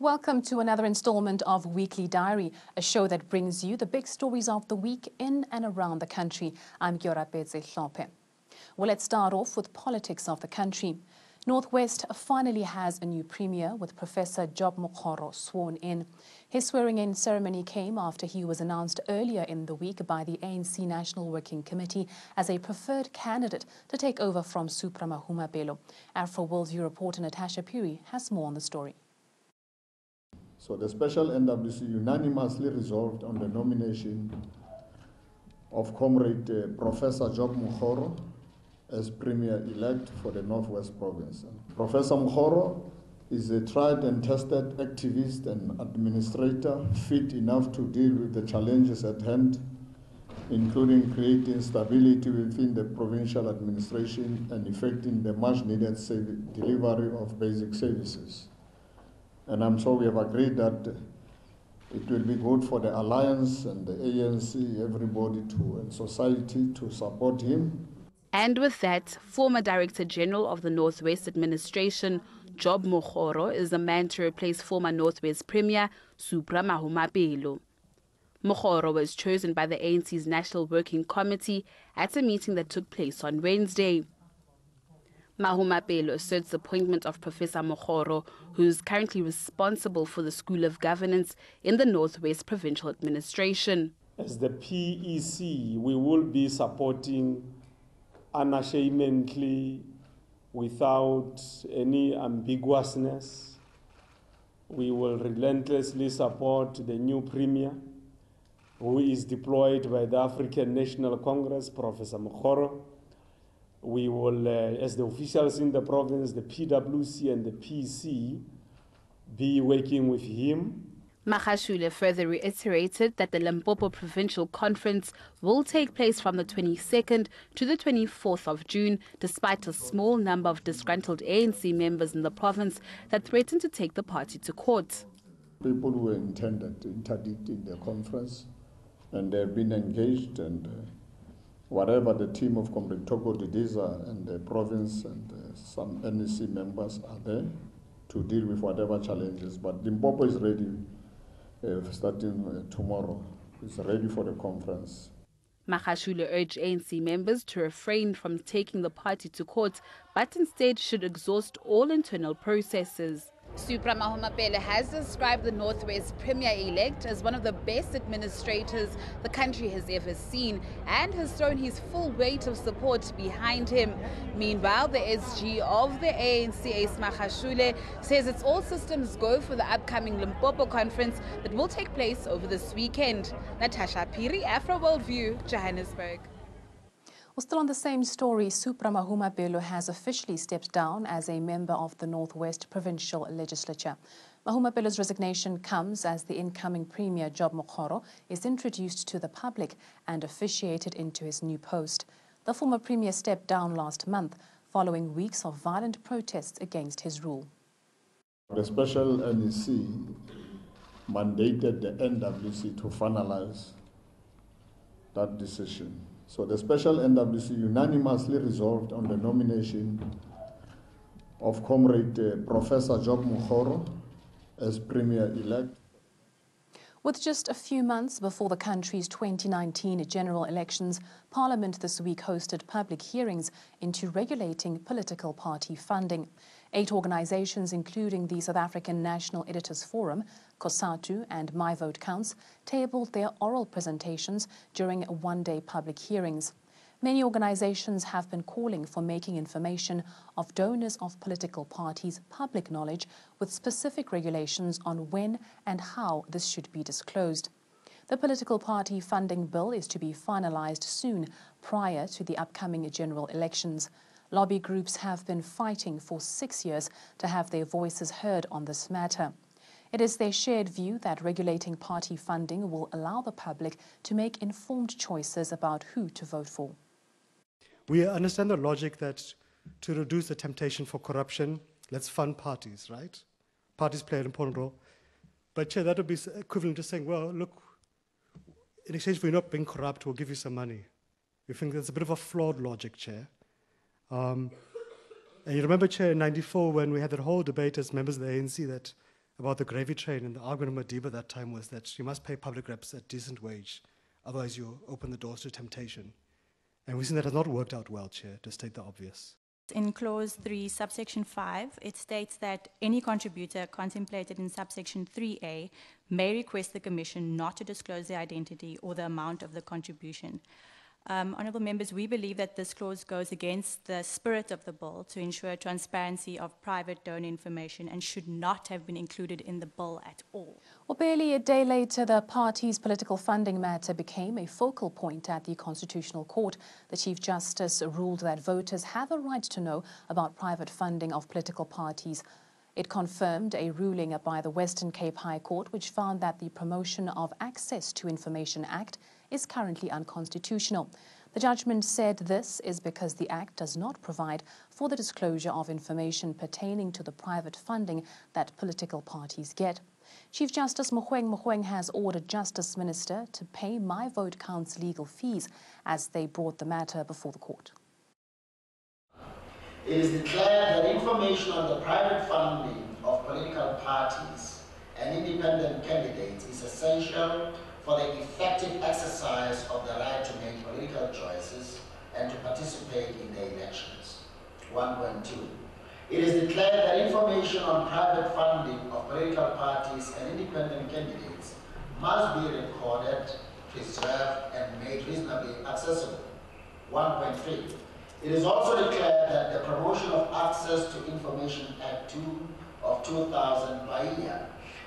Welcome to another installment of Weekly Diary, a show that brings you the big stories of the week in and around the country. I'm Gyorapetse Hlope. Well, let's start off with politics of the country. Northwest finally has a new premier with Professor Job Mokgoro sworn in. His swearing-in ceremony came after he was announced earlier in the week by the ANC National Working Committee as a preferred candidate to take over from Supra Mahumapelo. Afro Worldview reporter Natasha Puri has more on the story. So the special NWC unanimously resolved on the nomination of Comrade Professor Job Mokgoro as Premier-elect for the Northwest Province. Professor Mokgoro is a tried and tested activist and administrator fit enough to deal with the challenges at hand, including creating stability within the provincial administration and effecting the much-needed delivery of basic services. And I'm sure we have agreed that it will be good for the Alliance and the ANC, everybody and society to support him. And with that, former Director General of the Northwest Administration, Job Mokgoro, is the man to replace former Northwest Premier, Supra Mahumapelo. Mokgoro was chosen by the ANC's National Working Committee at a meeting that took place on Wednesday. Mahumapelo asserts the appointment of Professor Mokgoro, who is currently responsible for the School of Governance in the Northwest Provincial Administration. As the PEC, we will be supporting unashamedly, without any ambiguousness. We will relentlessly support the new Premier, who is deployed by the African National Congress, Professor Mokgoro. We will, as the officials in the province, the PwC and the PC, be working with him. Magashule further reiterated that the Limpopo Provincial Conference will take place from the 22nd to the 24th of June, despite a small number of disgruntled ANC members in the province that threatened to take the party to court. People who were intended to interdict in the conference, and they have been engaged, and whatever the team of Comrade Toko Didiza and the province and some NEC members are there to deal with whatever challenges. But Limpopo is ready. Starting tomorrow, is ready for the conference. Magashule urged ANC members to refrain from taking the party to court, but instead should exhaust all internal processes. Supra Mahumapelo has described the Northwest Premier-elect as one of the best administrators the country has ever seen and has thrown his full weight of support behind him. Meanwhile, the SG of the ANC, Ace Magashule, says it's all systems go for the upcoming Limpopo conference that will take place over this weekend. Natasha Piri, Afro Worldview, Johannesburg. Well, still on the same story, Supra Mahumapelo has officially stepped down as a member of the Northwest Provincial Legislature. Mahumapelo's resignation comes as the incoming Premier Job Mokgoro is introduced to the public and officiated into his new post. The former Premier stepped down last month following weeks of violent protests against his rule. The special NEC mandated the NWC to finalize that decision. So the special NWC unanimously resolved on the nomination of Comrade Professor Job Mokgoro as Premier-elect. With just a few months before the country's 2019 general elections, Parliament this week hosted public hearings into regulating political party funding. 8 organizations, including the South African National Editors Forum, COSATU and My Vote Counts, tabled their oral presentations during one-day public hearings. Many organizations have been calling for making information of donors of political parties public knowledge with specific regulations on when and how this should be disclosed. The political party funding bill is to be finalized soon prior to the upcoming general elections. Lobby groups have been fighting for 6 years to have their voices heard on this matter. It is their shared view that regulating party funding will allow the public to make informed choices about who to vote for. We understand the logic that to reduce the temptation for corruption, let's fund parties, right? Parties play an important role. But Chair, that would be equivalent to saying, well, look, in exchange for you not being corrupt, we'll give you some money. We think that's a bit of a flawed logic, Chair. And you remember, Chair, in '94 when we had that whole debate as members of the ANC that about the gravy train, and the argument of Madiba that time was that you must pay public reps at decent wage, otherwise you open the doors to temptation. And we've seen that has not worked out well, Chair, to state the obvious. In Clause 3, subsection 5, it states that any contributor contemplated in subsection 3A may request the Commission not to disclose the identity or the amount of the contribution. Honourable members, we believe that this clause goes against the spirit of the bill to ensure transparency of private donor information and should not have been included in the bill at all. Well, barely a day later, the party's political funding matter became a focal point at the Constitutional Court. The Chief Justice ruled that voters have a right to know about private funding of political parties. It confirmed a ruling by the Western Cape High Court, which found that the Promotion of Access to Information Act is currently unconstitutional. The judgment said this is because the Act does not provide for the disclosure of information pertaining to the private funding that political parties get. Chief Justice Mogoeng has ordered Justice Minister to pay My Vote Counts legal fees as they brought the matter before the court. It is declared that information on the private funding of political parties and independent candidates is essential for the effective exercise of the right to make political choices and to participate in the elections. 1.2. It is declared that information on private funding of political parties and independent candidates must be recorded, preserved, and made reasonably accessible. 1.3. It is also declared that the Promotion of Access to Information Act 2 of 2000 Bahia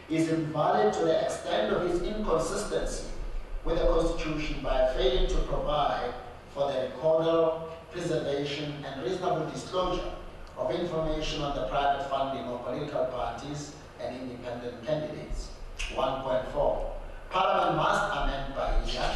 is invalid to the extent of its inconsistency with the Constitution by failing to provide for the recordal, preservation, and reasonable disclosure of information on the private funding of political parties and independent candidates. 1.4. Parliament must amend Bahia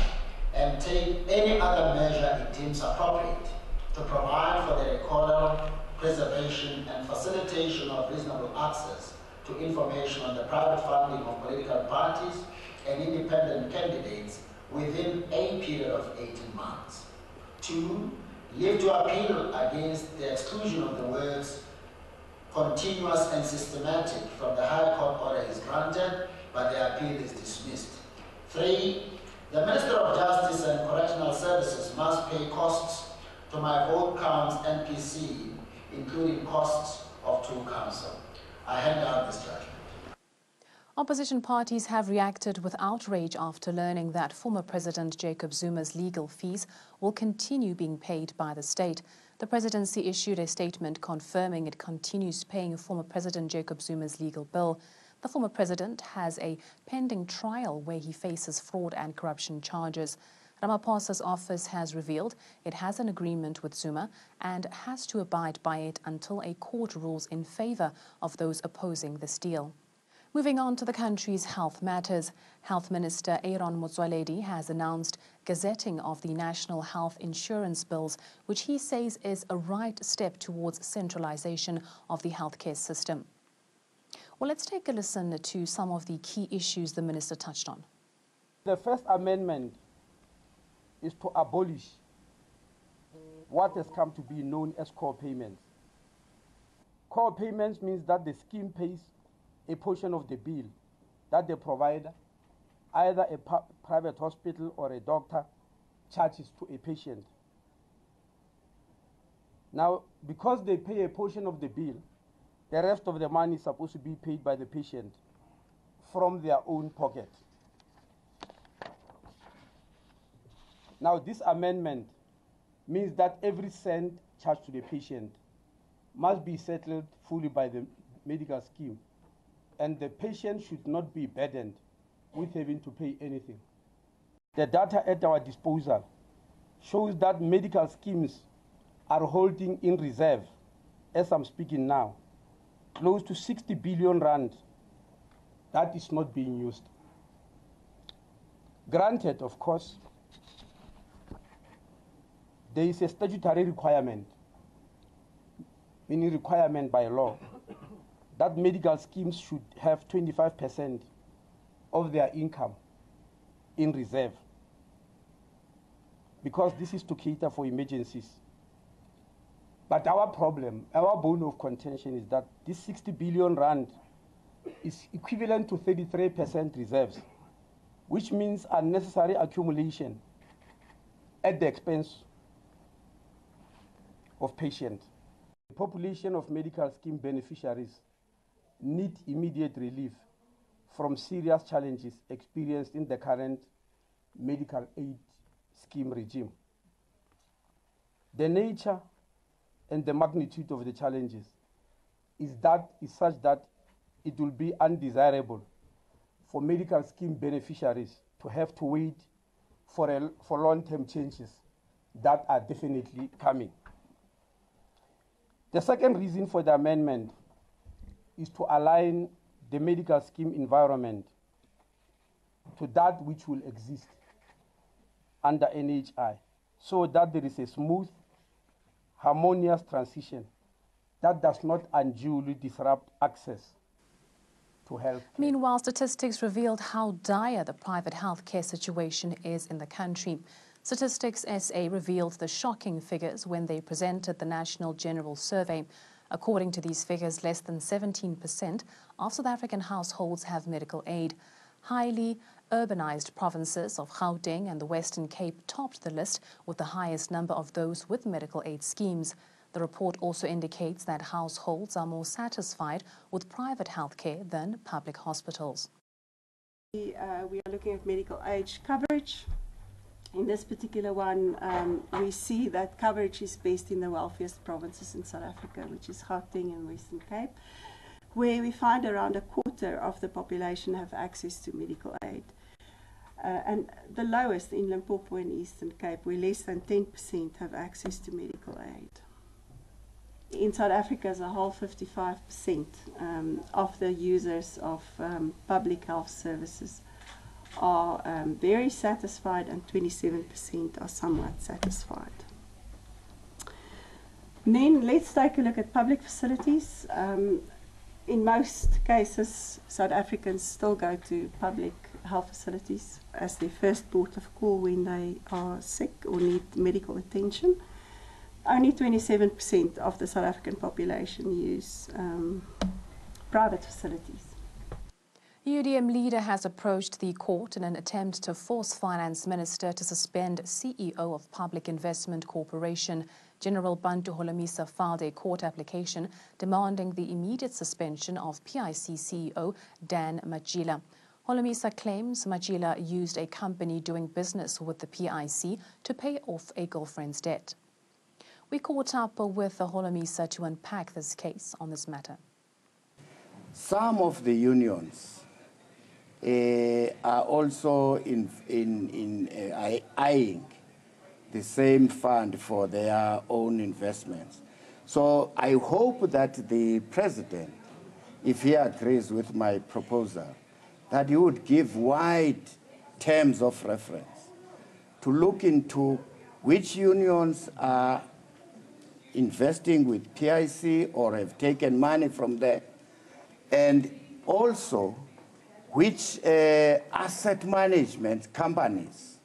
and take any other measure it deems appropriate to provide for the recordal, preservation, and facilitation of reasonable access to information on the private funding of political parties and independent candidates within a period of 18 months. 2. Leave to appeal against the exclusion of the words continuous and systematic from the High Court order is granted, but the appeal is dismissed. 3. The Minister of Justice and Correctional Services must pay costs to My Vote Counts NPC, including costs of two counsel. I hand out this judgment. Opposition parties have reacted with outrage after learning that former President Jacob Zuma's legal fees will continue being paid by the state. The presidency issued a statement confirming it continues paying former President Jacob Zuma's legal bill. The former president has a pending trial where he faces fraud and corruption charges. Ramaphosa's office has revealed it has an agreement with Zuma and has to abide by it until a court rules in favor of those opposing this deal. Moving on to the country's health matters, Health Minister Aaron Motsoaledi has announced gazetting of the national health insurance bills, which he says is a right step towards centralization of the healthcare system. Well, let's take a listen to some of the key issues the minister touched on. The first amendment is to abolish what has come to be known as core payments. Core payments means that the scheme pays a portion of the bill that the provider, either a private hospital or a doctor, charges to a patient. Now, because they pay a portion of the bill, the rest of the money is supposed to be paid by the patient from their own pocket. Now, this amendment means that every cent charged to the patient must be settled fully by the medical scheme, and the patient should not be burdened with having to pay anything. The data at our disposal shows that medical schemes are holding in reserve, as I'm speaking now, close to 60 billion rand that is not being used. Granted, of course, there is a statutory requirement, meaning requirement by law, that medical schemes should have 25% of their income in reserve, because this is to cater for emergencies. But our problem, our bone of contention is that this 60 billion rand is equivalent to 33% reserves, which means unnecessary accumulation at the expense of patients. The population of medical scheme beneficiaries need immediate relief from serious challenges experienced in the current medical aid scheme regime. The nature and the magnitude of the challenges is such that it will be undesirable for medical scheme beneficiaries to have to wait for long-term changes that are definitely coming. The second reason for the amendment is to align the medical scheme environment to that which will exist under NHI, so that there is a smooth, harmonious transition that does not unduly disrupt access to health. Meanwhile, statistics revealed how dire the private healthcare situation is in the country. Statistics SA revealed the shocking figures when they presented the National General Survey. According to these figures, less than 17% of South African households have medical aid. Highly urbanized provinces of Gauteng and the Western Cape topped the list with the highest number of those with medical aid schemes. The report also indicates that households are more satisfied with private healthcare than public hospitals. We are looking at medical aid coverage. In this particular one, we see that coverage is best in the wealthiest provinces in South Africa, which is Gauteng and Western Cape, where we find around a quarter of the population have access to medical aid. And the lowest in Limpopo and Eastern Cape, where less than 10% have access to medical aid. In South Africa as a whole, 55% of the users of public health services are very satisfied, and 27% are somewhat satisfied. And then let's take a look at public facilities. In most cases, South Africans still go to public health facilities as their first port of call when they are sick or need medical attention. Only 27% of the South African population use private facilities. UDM leader has approached the court in an attempt to force Finance Minister to suspend CEO of Public Investment Corporation. General Bantu Holomisa filed a court application demanding the immediate suspension of PIC CEO Dan Matjila. Holomisa claims Matjila used a company doing business with the PIC to pay off a girlfriend's debt. We caught up with Holomisa to unpack this case on this matter. Some of the unions are also eyeing the same fund for their own investments. So I hope that the president, if he agrees with my proposal, that he would give wide terms of reference to look into which unions are investing with PIC or have taken money from there, and also which asset management companies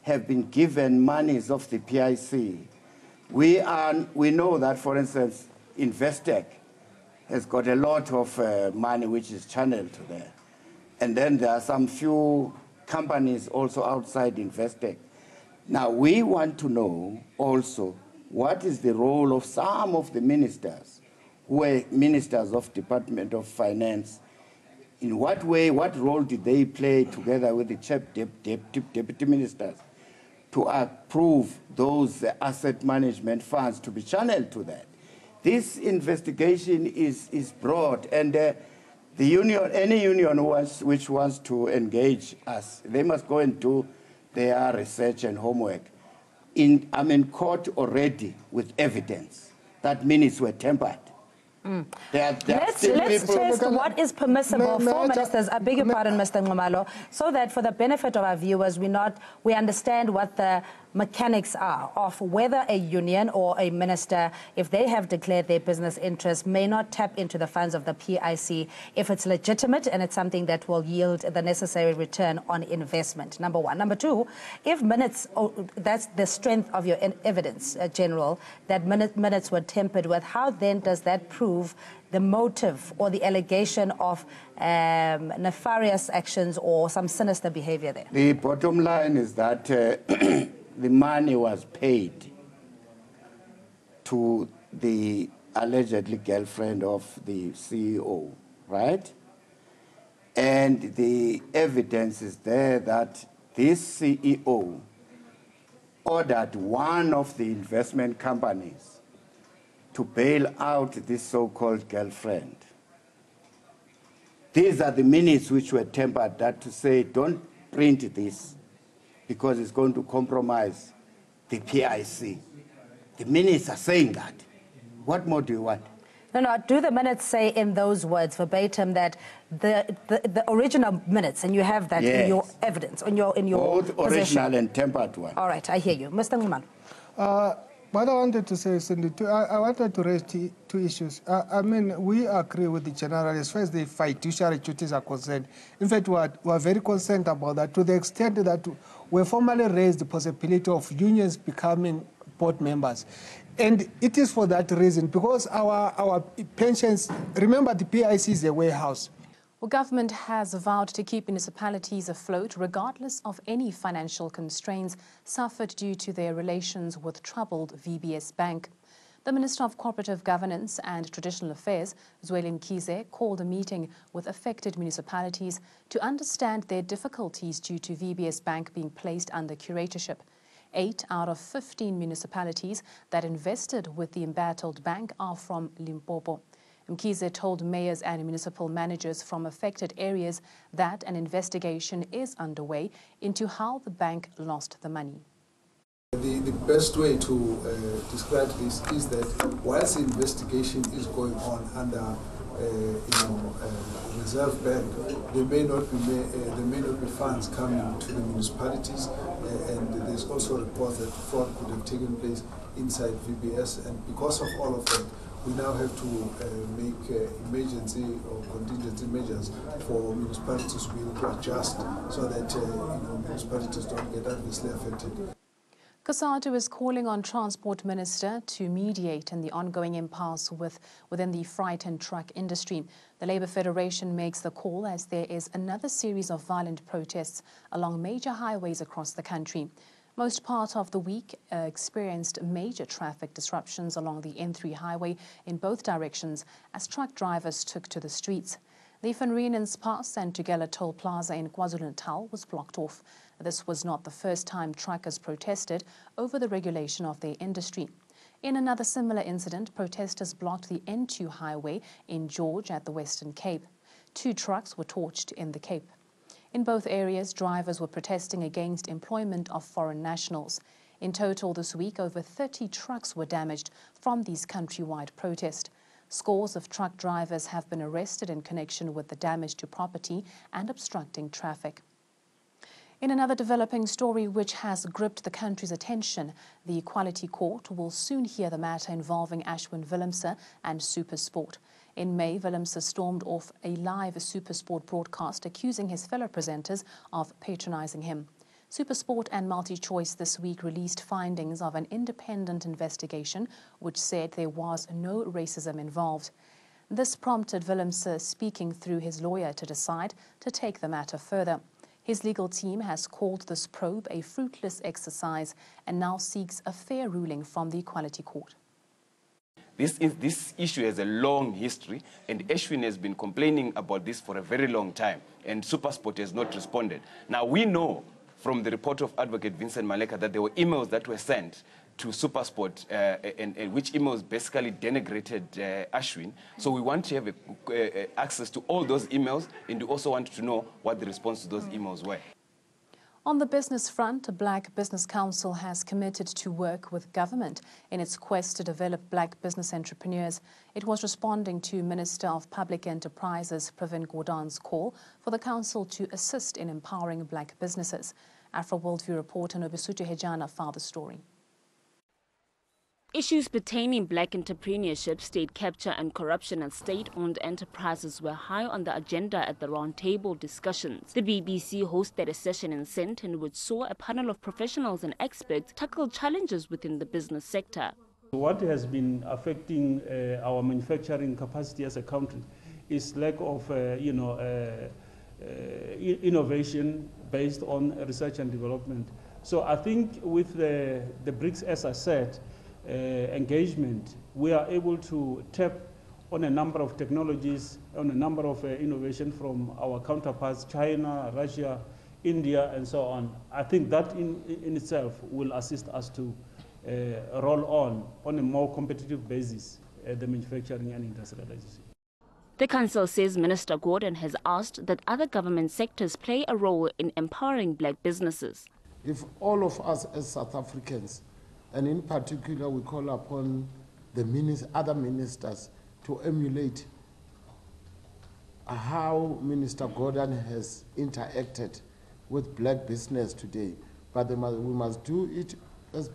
have been given monies of the PIC. We know that, for instance, Investec has got a lot of money which is channeled to there. And then there are some few companies also outside Investec. Now, we want to know also what is the role of some of the ministers who were ministers of Department of Finance. In what way, what role did they play together with the deputy ministers to approve those asset management funds to be channeled to that? This investigation is broad, and the union, any union which wants to engage us, they must go and do their research and homework. I'm in court already with evidence that minutes were tampered. Let's test what is permissible for ministers. I beg your pardon, Mr. Ngumalo, so that for the benefit of our viewers, we understand what the mechanics are of whether a union or a minister, if they have declared their business interests, may not tap into the funds of the PIC if it's legitimate and it's something that will yield the necessary return on investment, number one. Number two, if minutes, that's the strength of your evidence, General, that minutes were tampered with, how then does that prove prove the motive or the allegation of nefarious actions or some sinister behavior there? The bottom line is that the money was paid to the allegedly girlfriend of the CEO, right? And the evidence is there that this CEO ordered one of the investment companies to bail out this so-called girlfriend. These are the minutes which were tempered that to say, don't print this because it's going to compromise the PIC. The minutes are saying that. What more do you want? No, do the minutes say in those words verbatim that the original minutes, and you have that in your evidence, in your both possession? Original and tempered one. All right, I hear you. Mr. Ngumalo. What I wanted to say, Cindy, I wanted to raise two issues. I mean, we agree with the general as far as the fiduciary duties are concerned. In fact, we are very concerned about that to the extent that we formally raised the possibility of unions becoming board members. And it is for that reason, because our pensions, remember the PIC is a warehouse. Well, government has vowed to keep municipalities afloat regardless of any financial constraints suffered due to their relations with troubled VBS Bank. The Minister of Cooperative Governance and Traditional Affairs, Zweli Mkhize, called a meeting with affected municipalities to understand their difficulties due to VBS Bank being placed under curatorship. 8 out of 15 municipalities that invested with the embattled bank are from Limpopo. Mkhize told mayors and municipal managers from affected areas that an investigation is underway into how the bank lost the money. The best way to describe this is that whilst the investigation is going on under Reserve Bank, there may not be funds coming to the municipalities, and there's also reports that fraud could have taken place inside VBS, and because of all of that, we now have to make emergency or contingency measures for municipalities to be able to adjust so that municipalities don't get adversely affected. COSATU is calling on Transport Minister to mediate in the ongoing impasse within the freight and truck industry. The Labour Federation makes the call as there is another series of violent protests along major highways across the country. Most part of the week experienced major traffic disruptions along the N3 highway in both directions as truck drivers took to the streets. The Van Riemen's Pass and Tugela Toll Plaza in KwaZulu-Natal was blocked off. This was not the first time truckers protested over the regulation of their industry. In another similar incident, protesters blocked the N2 highway in George at the Western Cape. 2 trucks were torched in the Cape. In both areas, drivers were protesting against employment of foreign nationals. In total this week, over 30 trucks were damaged from these countrywide protests. Scores of truck drivers have been arrested in connection with the damage to property and obstructing traffic. In another developing story which has gripped the country's attention, the Equality Court will soon hear the matter involving Ashwin Vile and SuperSport. In May, Vile stormed off a live SuperSport broadcast accusing his fellow presenters of patronizing him. SuperSport and MultiChoice this week released findings of an independent investigation which said there was no racism involved. This prompted Vile, speaking through his lawyer, to decide to take the matter further. His legal team has called this probe a fruitless exercise and now seeks a fair ruling from the Equality Court. This issue has a long history, and Ashwin has been complaining about this for a very long time, and SuperSport has not responded. Now, we know from the report of Advocate Vincent Maleka that there were emails that were sent to SuperSport, and which emails basically denigrated Ashwin. So we want to have access to all those emails, and we also want to know what the response to those emails were. On the business front, a Black Business Council has committed to work with government in its quest to develop black business entrepreneurs. It was responding to Minister of Public Enterprises Pravin Gordhan's call for the council to assist in empowering black businesses. Afro Worldview reporter Nobisutu Hejana filed the story. Issues pertaining black entrepreneurship, state capture and corruption at state-owned enterprises were high on the agenda at the roundtable discussions. The BBC hosted a session in Sent in which saw a panel of professionals and experts tackle challenges within the business sector. What has been affecting our manufacturing capacity as a country is lack of innovation based on research and development. So I think with the BRICS, as I said, engagement, we are able to tap on a number of technologies, on a number of innovation from our counterparts, China, Russia, India, and so on. I think that in itself will assist us to roll on a more competitive basis, the manufacturing and industrialization. The Council says Minister Gordon has asked that other government sectors play a role in empowering black businesses. If all of us as South Africans, and in particular we call upon the other ministers to emulate how Minister Gordon has interacted with black business today, but we must do it as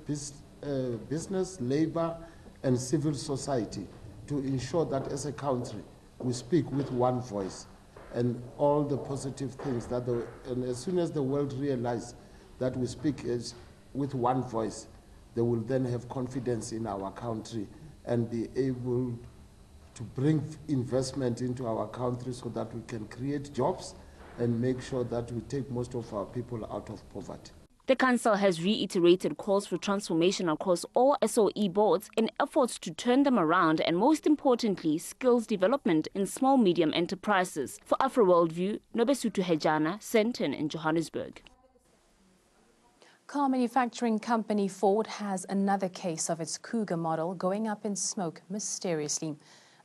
business, labor, and civil society to ensure that as a country we speak with one voice, and all the positive things that and as soon as the world realizes that we speak with one voice, they will then have confidence in our country and be able to bring investment into our country so that we can create jobs and make sure that we take most of our people out of poverty. The Council has reiterated calls for transformation across all SOE boards in efforts to turn them around and, most importantly, skills development in small-medium enterprises. For Afro Worldview, Nobesutu Hejana, Sandton in Johannesburg. Car manufacturing company Ford has another case of its Cougar model going up in smoke mysteriously.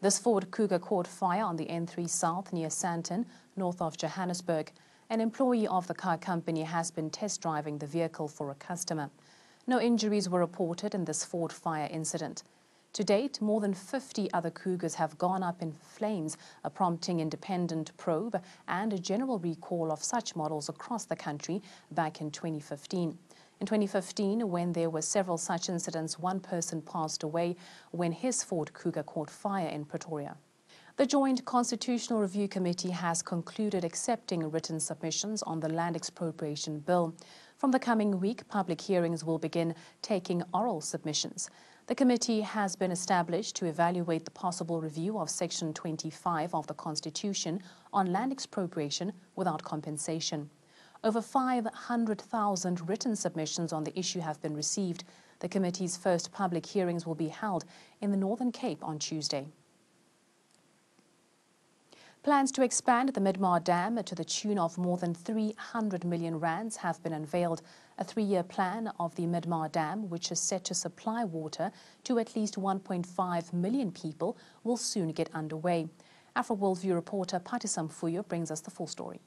This Ford Cougar caught fire on the N3 South near Sandton, north of Johannesburg. An employee of the car company has been test driving the vehicle for a customer. No injuries were reported in this Ford fire incident. To date, more than 50 other Cougars have gone up in flames, prompting independent probe and a general recall of such models across the country back in 2015. In 2015, when there were several such incidents, one person passed away when his Ford Cougar caught fire in Pretoria. The Joint Constitutional Review Committee has concluded accepting written submissions on the Land Expropriation Bill. From the coming week, public hearings will begin taking oral submissions. The committee has been established to evaluate the possible review of Section 25 of the Constitution on land expropriation without compensation. Over 500,000 written submissions on the issue have been received. The committee's first public hearings will be held in the Northern Cape on Tuesday. Plans to expand the Midmawater Dam to the tune of more than 300 million rands have been unveiled. A 3-year plan of the Midmawater Dam, which is set to supply water to at least 1.5 million people, will soon get underway. Afro Worldview reporter Patisam Fuyo brings us the full story.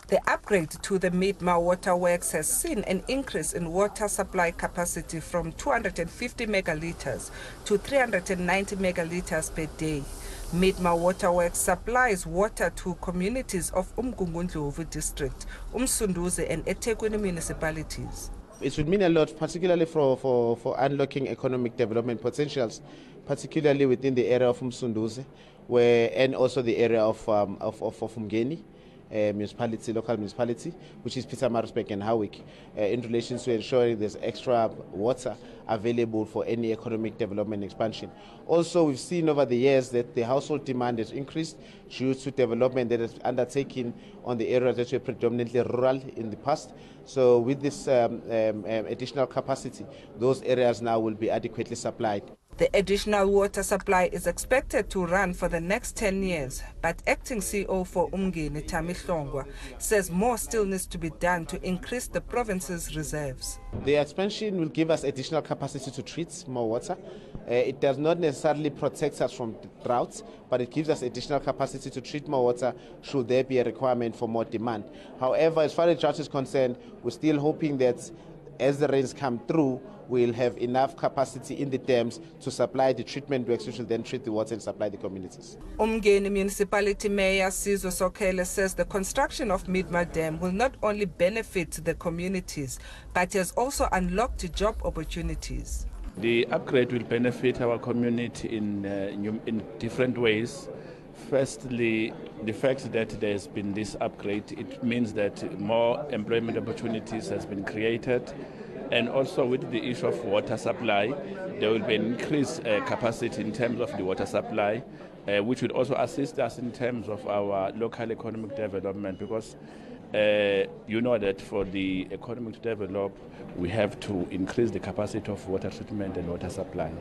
The upgrade to the Midmawater works has seen an increase in water supply capacity from 250 megalitres to 390 megalitres per day. Midmawater works supplies water to communities of Umgungundlovu district, Umsunduze and eThekwini municipalities. It would mean a lot, particularly for unlocking economic development potentials, particularly within the area of Umsunduze, and also the area of Umgeni. Municipality, local municipality, which is Pietermaritzburg and Howick, in relation to ensuring there's extra water available for any economic development expansion. Also, we've seen over the years that the household demand has increased due to development that is undertaken on the areas that were predominantly rural in the past. So with this additional capacity, those areas now will be adequately supplied. The additional water supply is expected to run for the next 10 years, but acting CEO for Umgeni, Tami Hlongwa, says more still needs to be done to increase the province's reserves. The expansion will give us additional capacity to treat more water. It does not necessarily protect us from droughts, but it gives us additional capacity to treat more water should there be a requirement for more demand. However, as far as drought is concerned, we're still hoping that as the rains come through, we'll have enough capacity in the dams to supply the treatment works, which will then treat the water and supply the communities. Umgeni Municipality Mayor Sizwe Sokele says the construction of Midmawater Dam will not only benefit the communities, but has also unlocked job opportunities. The upgrade will benefit our community in different ways. Firstly, the fact that there has been this upgrade, it means that more employment opportunities has been created. And also with the issue of water supply, there will be an increased capacity in terms of the water supply, which will also assist us in terms of our local economic development, because you know that for the economy to develop, we have to increase the capacity of water treatment and water supply.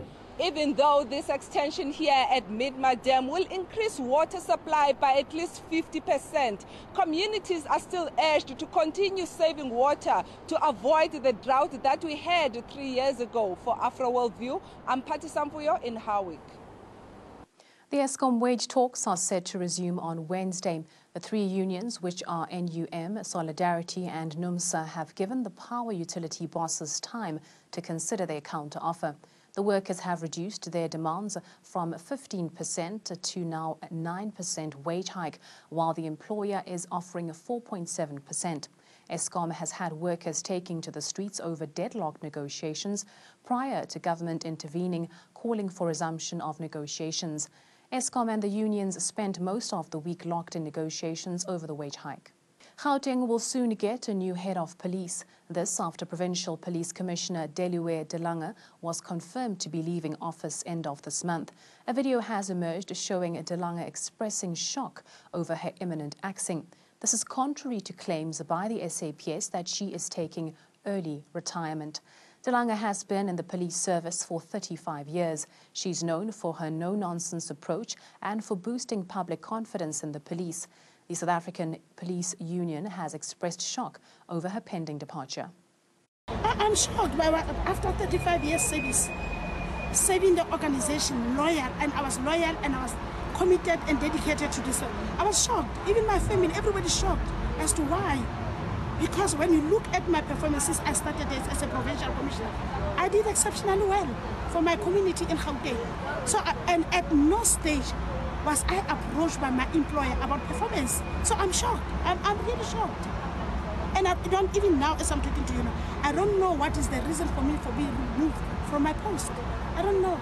Even though this extension here at Midmawater Dam will increase water supply by at least 50%, communities are still urged to continue saving water to avoid the drought that we had 3 years ago. For Afro World View, I'm Patti Sampuyo in Harwich. The Eskom wage talks are set to resume on Wednesday. The three unions, which are NUM, Solidarity and NUMSA, have given the power utility bosses time to consider their counter-offer. The workers have reduced their demands from 15% to now a 9% wage hike, while the employer is offering a 4.7%. Eskom has had workers taking to the streets over deadlocked negotiations prior to government intervening, calling for resumption of negotiations. Eskom and the unions spent most of the week locked in negotiations over the wage hike. Gauteng will soon get a new head of police. This after Provincial Police Commissioner Deluwe De Lange was confirmed to be leaving office end of this month. A video has emerged showing De Lange expressing shock over her imminent axing. This is contrary to claims by the SAPS that she is taking early retirement. De Lange has been in the police service for 35 years. She's known for her no-nonsense approach and for boosting public confidence in the police. The South African Police Union has expressed shock over her pending departure. I'm shocked by what, after 35 years service, serving the organization, loyal, and I was loyal and I was committed and dedicated to this. I was shocked. Even my family, everybody's shocked as to why. Because when you look at my performances, I started as a provincial commissioner. I did exceptionally well for my community in Gauteng. So, and at no stage was I approached by my employer about performance. So I'm shocked. I'm really shocked. And I don't, even now as I'm talking to you now, I don't know what is the reason for me for being removed from my post. I don't know.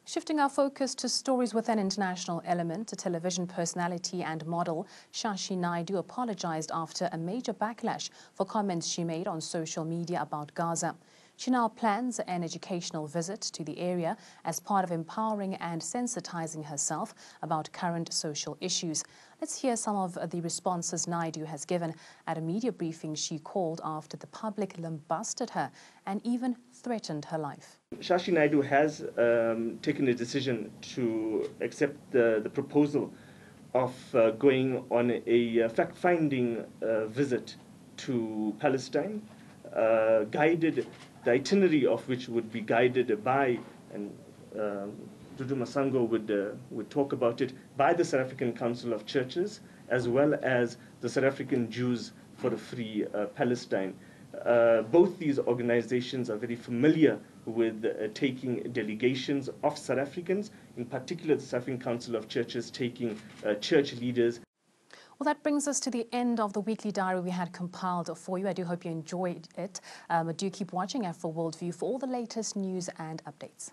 Shifting our focus to stories with an international element, a television personality and model, Shashi Naidu apologized after a major backlash for comments she made on social media about Gaza. She now plans an educational visit to the area as part of empowering and sensitizing herself about current social issues. Let's hear some of the responses Naidu has given at a media briefing she called after the public lambasted her and even threatened her life. Shashi Naidu has taken a decision to accept the proposal of going on a fact-finding visit to Palestine, guided, the itinerary of which would be guided by, and Dudu Masango would talk about it, by the South African Council of Churches, as well as the South African Jews for a Free Palestine. Both these organizations are very familiar with taking delegations of South Africans, in particular the South African Council of Churches taking church leaders. Well, that brings us to the end of the weekly diary we had compiled for you. I do hope you enjoyed it. Do keep watching Afro World View for all the latest news and updates.